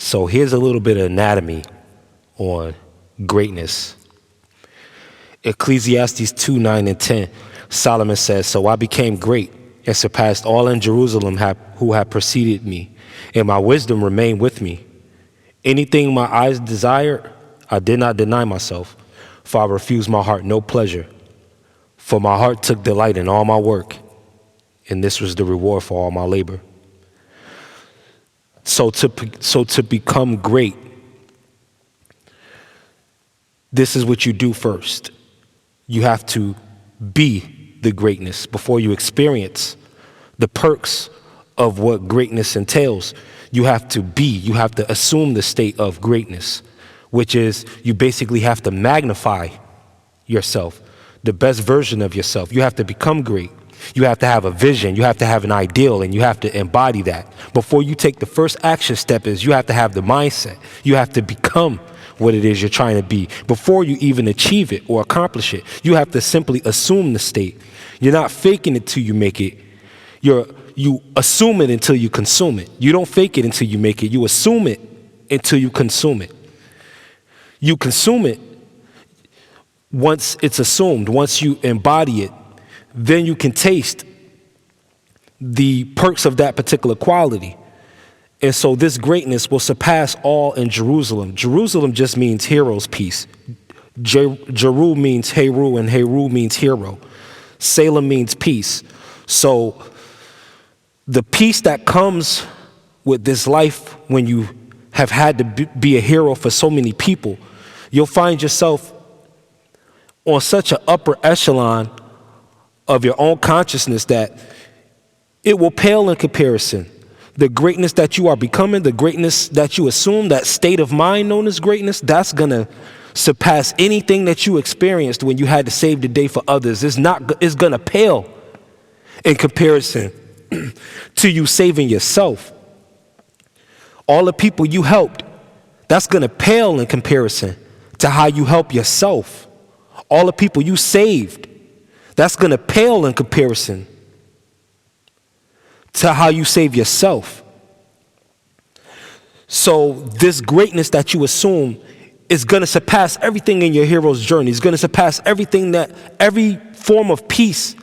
So here's a little bit of anatomy on greatness. Ecclesiastes 2:9-10, Solomon says, "So I became great and surpassed all in Jerusalem who had preceded me, and my wisdom remained with me. Anything my eyes desired, I did not deny myself, for I refused my heart no pleasure. For my heart took delight in all my work, and this was the reward for all my labor." So to become great, this is what you do first. You have to be the greatness before you experience the perks of what greatness entails. You have to assume the state of greatness, which is you basically have to magnify yourself, the best version of yourself. You have to become great. You have to have a vision. You have to have an ideal, and you have to embody that. Before you take the first action step is you have to have the mindset. You have to become what it is you're trying to be. Before you even achieve it or accomplish it, you have to simply assume the state. You're not faking it till you make it. You assume it until you consume it. You don't fake it until you make it. You assume it until you consume it. You consume it once it's assumed, once you embody it. Then you can taste the perks of that particular quality. And so this greatness will surpass all in Jerusalem. Jerusalem just means hero's peace. Jeru means Heru, and Heru means hero. Salem means peace. So the peace that comes with this life when you have had to be a hero for so many people, you'll find yourself on such an upper echelon of your own consciousness that it will pale in comparison. The greatness that you are becoming, the greatness that you assume, that state of mind known as greatness, that's going to surpass anything that you experienced when you had to save the day for others. It's going to pale in comparison to you saving yourself. All the people you helped, that's going to pale in comparison to how you help yourself. All the people you saved, that's going to pale in comparison to how you save yourself. So this greatness that you assume is going to surpass everything in your hero's journey. It's going to surpass every form of peace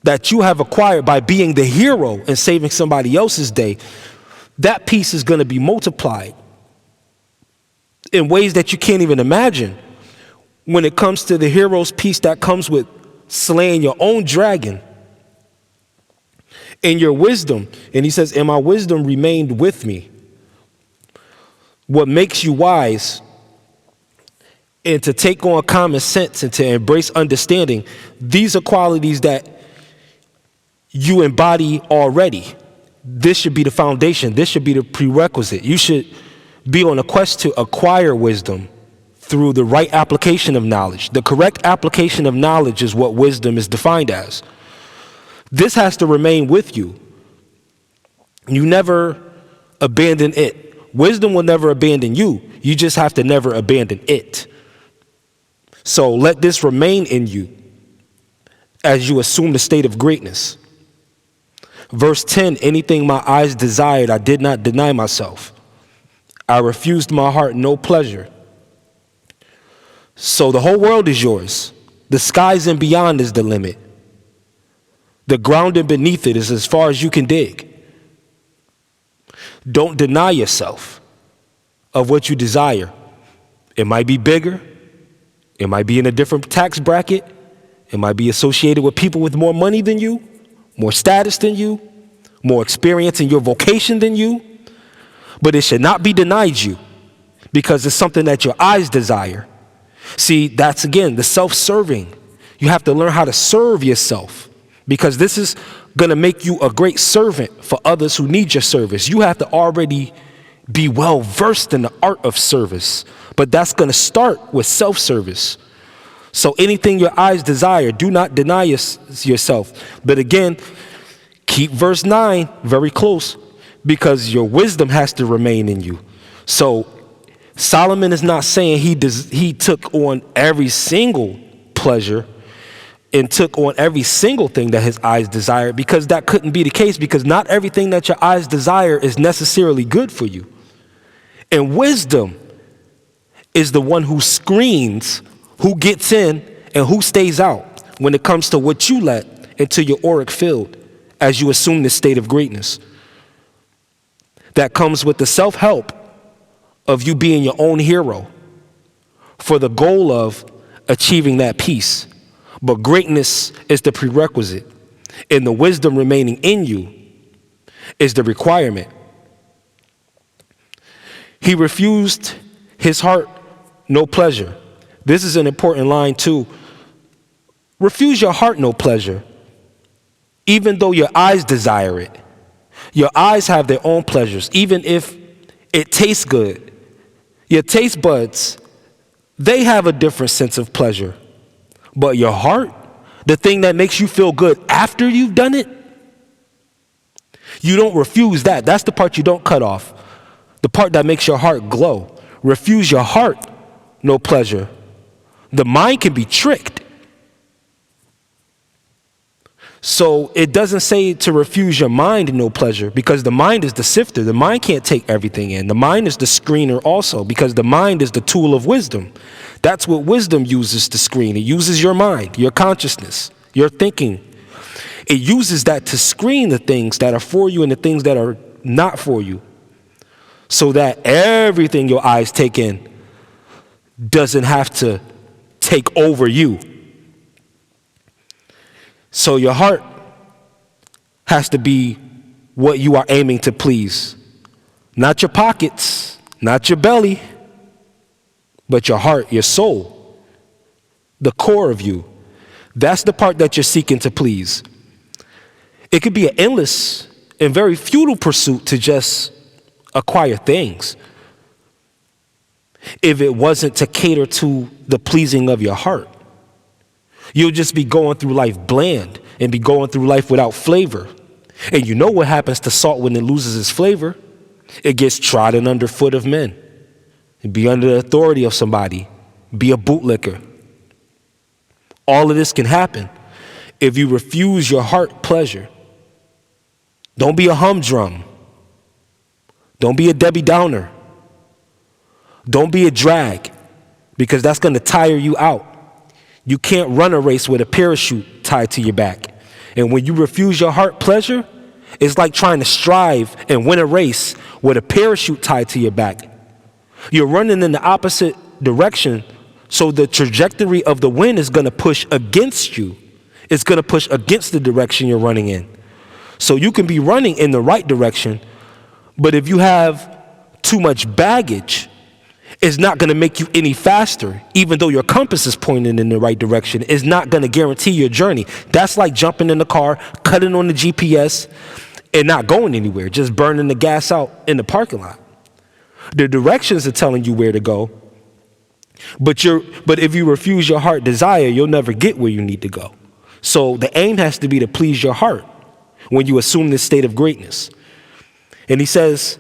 that you have acquired by being the hero and saving somebody else's day. That peace is going to be multiplied in ways that you can't even imagine when it comes to the hero's peace that comes with slaying your own dragon in your wisdom. And he says, "And my wisdom remained with me." What makes you wise and to take on common sense and to embrace understanding, these are qualities that you embody already. This should be the foundation. This should be the prerequisite. You should be on a quest to acquire wisdom through the right application of knowledge. The correct application of knowledge is what wisdom is defined as. This has to remain with you. You never abandon it. Wisdom will never abandon you. You just have to never abandon it. So let this remain in you as you assume the state of greatness. Verse 10, "Anything my eyes desired, I did not deny myself. I refused my heart no pleasure." So the whole world is yours. The skies and beyond is the limit. The ground and beneath it is as far as you can dig. Don't deny yourself of what you desire. It might be bigger. It might be in a different tax bracket. It might be associated with people with more money than you, more status than you, more experience in your vocation than you. But it should not be denied you because it's something that your eyes desire. See, that's again the self-serving. You have to learn how to serve yourself, because this is going to make you a great servant for others who need your service. You have to already be well versed in the art of service, but that's going to start with self-service. So anything your eyes desire, do not deny yourself. But again, keep verse 9 very close, because your wisdom has to remain in you. So Solomon is not saying he took on every single pleasure and took on every single thing that his eyes desired, because that couldn't be the case, because not everything that your eyes desire is necessarily good for you. And wisdom is the one who screens who gets in and who stays out when it comes to what you let into your auric field as you assume this state of greatness. That comes with the self-help of you being your own hero for the goal of achieving that peace. But greatness is the prerequisite, and the wisdom remaining in you is the requirement. He refused his heart no pleasure. This is an important line too. Refuse your heart no pleasure, even though your eyes desire it. Your eyes have their own pleasures, even if it tastes good. Your taste buds, they have a different sense of pleasure. But your heart, the thing that makes you feel good after you've done it, you don't refuse that. That's the part you don't cut off. The part that makes your heart glow. Refuse your heart no pleasure. The mind can be tricked. So it doesn't say to refuse your mind no pleasure, because the mind is the sifter. The mind can't take everything in. The mind is the screener also, because the mind is the tool of wisdom. That's what wisdom uses to screen. It uses your mind, your consciousness, your thinking. It uses that to screen the things that are for you and the things that are not for you, so that everything your eyes take in doesn't have to take over you. So your heart has to be what you are aiming to please. Not your pockets, not your belly, but your heart, your soul, the core of you. That's the part that you're seeking to please. It could be an endless and very futile pursuit to just acquire things if it wasn't to cater to the pleasing of your heart. You'll just be going through life bland and be going through life without flavor. And you know what happens to salt when it loses its flavor? It gets trodden underfoot of men. And be under the authority of somebody. Be a bootlicker. All of this can happen if you refuse your heart pleasure. Don't be a humdrum. Don't be a Debbie Downer. Don't be a drag, because that's going to tire you out. You can't run a race with a parachute tied to your back. And when you refuse your heart pleasure, it's like trying to strive and win a race with a parachute tied to your back. You're running in the opposite direction, so the trajectory of the wind is going to push against you. It's going to push against the direction you're running in. So you can be running in the right direction, but if you have too much baggage, it's not going to make you any faster. Even though your compass is pointing in the right direction, it's not going to guarantee your journey. That's like jumping in the car, cutting on the GPS, and not going anywhere, just burning the gas out in the parking lot. The directions are telling you where to go, but if you refuse your heart desire, you'll never get where you need to go. So the aim has to be to please your heart when you assume this state of greatness. And he says,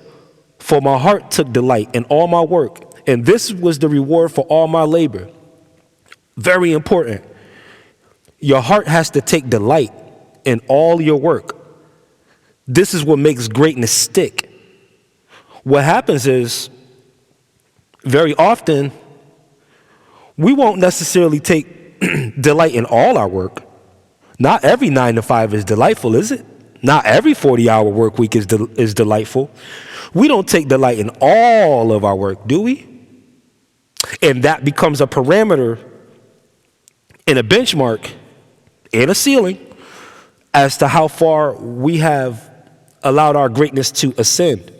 "For my heart took delight in all my work, and this was the reward for all my labor." Very important. Your heart has to take delight in all your work. This is what makes greatness stick. What happens is, very often, we won't necessarily take delight in all our work. Not every 9 to 5 is delightful, is it? Not every 40-hour work week is delightful. We don't take delight in all of our work, do we? And that becomes a parameter and a benchmark and a ceiling as to how far we have allowed our greatness to ascend.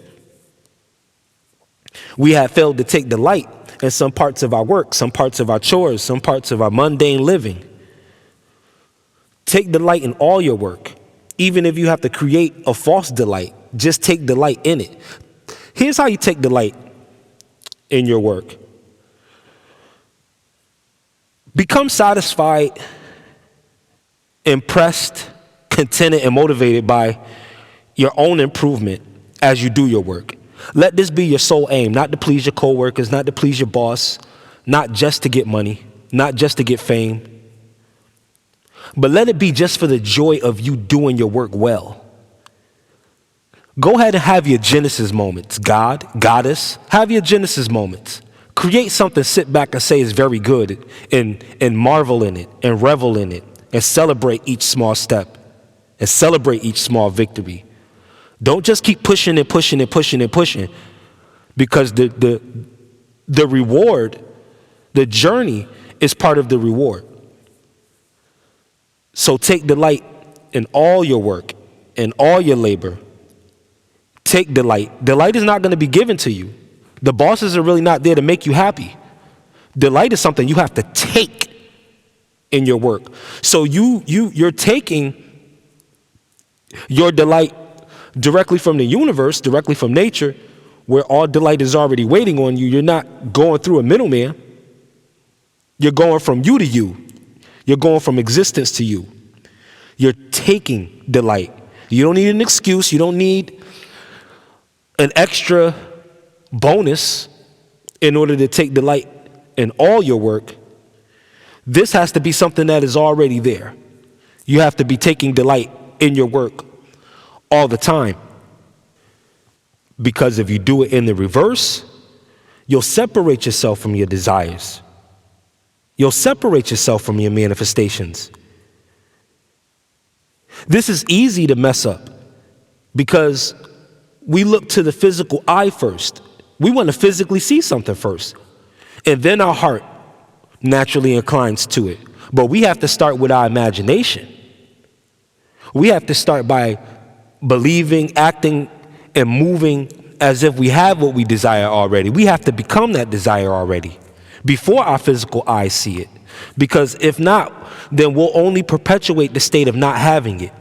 We have failed to take delight in some parts of our work, some parts of our chores, some parts of our mundane living. Take delight in all your work, even if you have to create a false delight. Just take delight in it. Here's how you take delight in your work. Become satisfied, impressed, contented, and motivated by your own improvement as you do your work. Let this be your sole aim, not to please your coworkers, not to please your boss, not just to get money, not just to get fame, but let it be just for the joy of you doing your work well. Go ahead and have your Genesis moments. God, goddess, have your Genesis moments. Create something, sit back and say is very good, and marvel in it and revel in it and celebrate each small step and celebrate each small victory. Don't just keep pushing and pushing and pushing and pushing, because the reward, the journey is part of the reward. So take delight in all your work and all your labor. Take delight. Delight is not going to be given to you. The bosses are really not there to make you happy. Delight is something you have to take in your work. So you're taking your delight directly from the universe, directly from nature, where all delight is already waiting on you. You're not going through a middleman. You're going from you to you. You're going from existence to you. You're taking delight. You don't need an excuse. You don't need an extra bonus in order to take delight in all your work. This has to be something that is already there. You have to be taking delight in your work all the time. Because if you do it in the reverse, you'll separate yourself from your desires. You'll separate yourself from your manifestations. This is easy to mess up because we look to the physical eye first. We want to physically see something first, and then our heart naturally inclines to it. But we have to start with our imagination. We have to start by believing, acting, and moving as if we have what we desire already. We have to become that desire already before our physical eyes see it. Because if not, then we'll only perpetuate the state of not having it.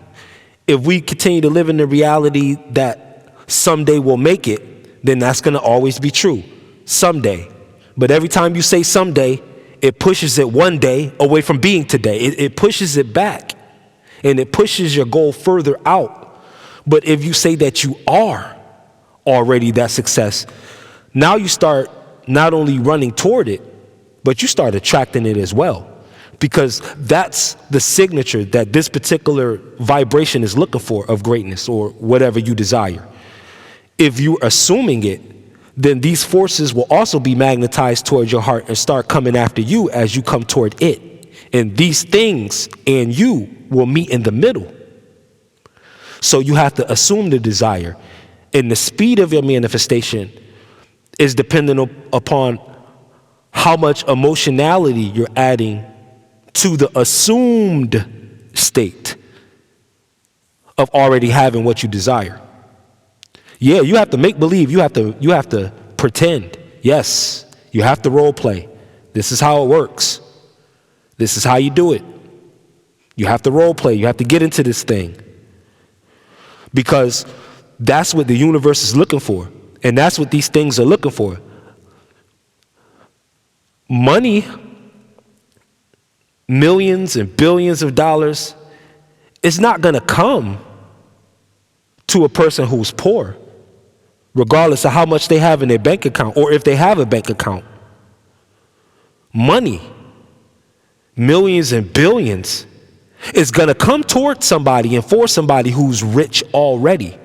If we continue to live in the reality that someday we'll make it, then that's going to always be true. Someday. But every time you say someday, it pushes it one day away from being today. It pushes it back, and it pushes your goal further out. But if you say that you are already that success, now you start not only running toward it, but you start attracting it as well. Because that's the signature that this particular vibration is looking for of greatness or whatever you desire. If you're assuming it, then these forces will also be magnetized towards your heart and start coming after you as you come toward it. And these things and you will meet in the middle. So you have to assume the desire. And the speed of your manifestation is dependent upon how much emotionality you're adding to the assumed state of already having what you desire. Yeah, you have to make believe. You have to pretend. Yes, you have to role play. This is how it works. This is how you do it. You have to role play. You have to get into this thing. Because that's what the universe is looking for. And that's what these things are looking for. Money, millions and billions of dollars, is not going to come to a person who's poor, regardless of how much they have in their bank account or if they have a bank account. Money, millions and billions, is going to come towards somebody and for somebody who's rich already,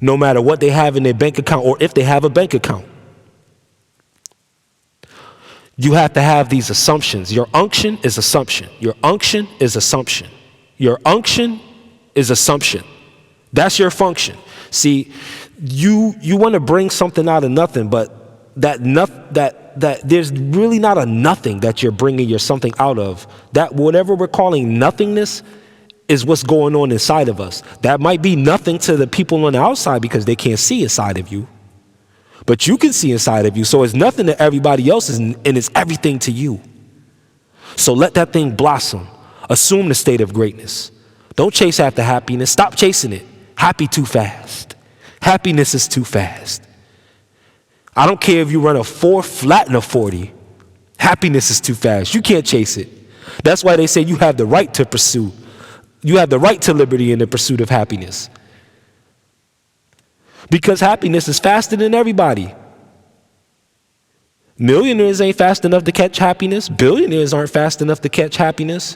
no matter what they have in their bank account or if they have a bank account. You have to have these assumptions. Your unction is assumption. Your unction is assumption. Your unction is assumption. That's your function. See, you want to bring something out of nothing, but that there's really not a nothing that you're bringing your something out of. That whatever we're calling nothingness is what's going on inside of us. That might be nothing to the people on the outside because they can't see inside of you. But you can see inside of you, so it's nothing to everybody else, and it's everything to you. So let that thing blossom. Assume the state of greatness. Don't chase after happiness. Stop chasing it. Happy too fast. Happiness is too fast. I don't care if you run a 4 flat in a 40. Happiness is too fast. You can't chase it. That's why they say you have the right to pursue. You have the right to liberty in the pursuit of happiness. Because happiness is faster than everybody. Millionaires ain't fast enough to catch happiness. Billionaires aren't fast enough to catch happiness.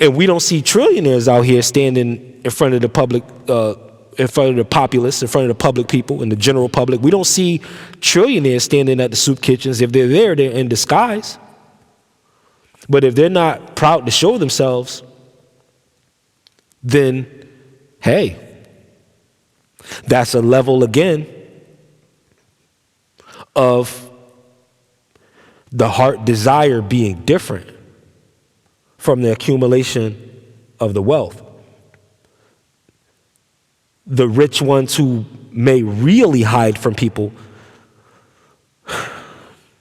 And we don't see trillionaires out here standing in front of the public in front of the populace, in front of the public people, and the general public. We don't see trillionaires standing at the soup kitchens. If they're there, they're in disguise. But if they're not proud to show themselves, then, hey, that's a level again of the heart desire being different from the accumulation of the wealth. The rich ones who may really hide from people,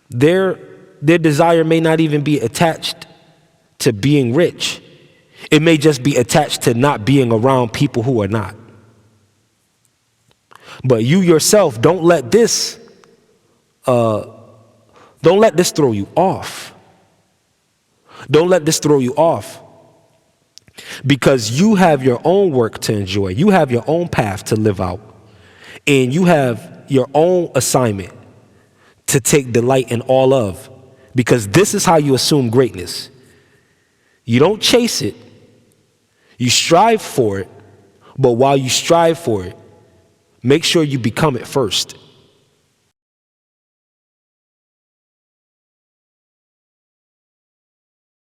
their desire may not even be attached to being rich. It may just be attached to not being around people who are not. But you yourself, don't let this throw you off. Don't let this throw you off. Because you have your own work to enjoy. You have your own path to live out. And you have your own assignment to take delight in all of. Because this is how you assume greatness. You don't chase it. You strive for it. But while you strive for it, make sure you become it first.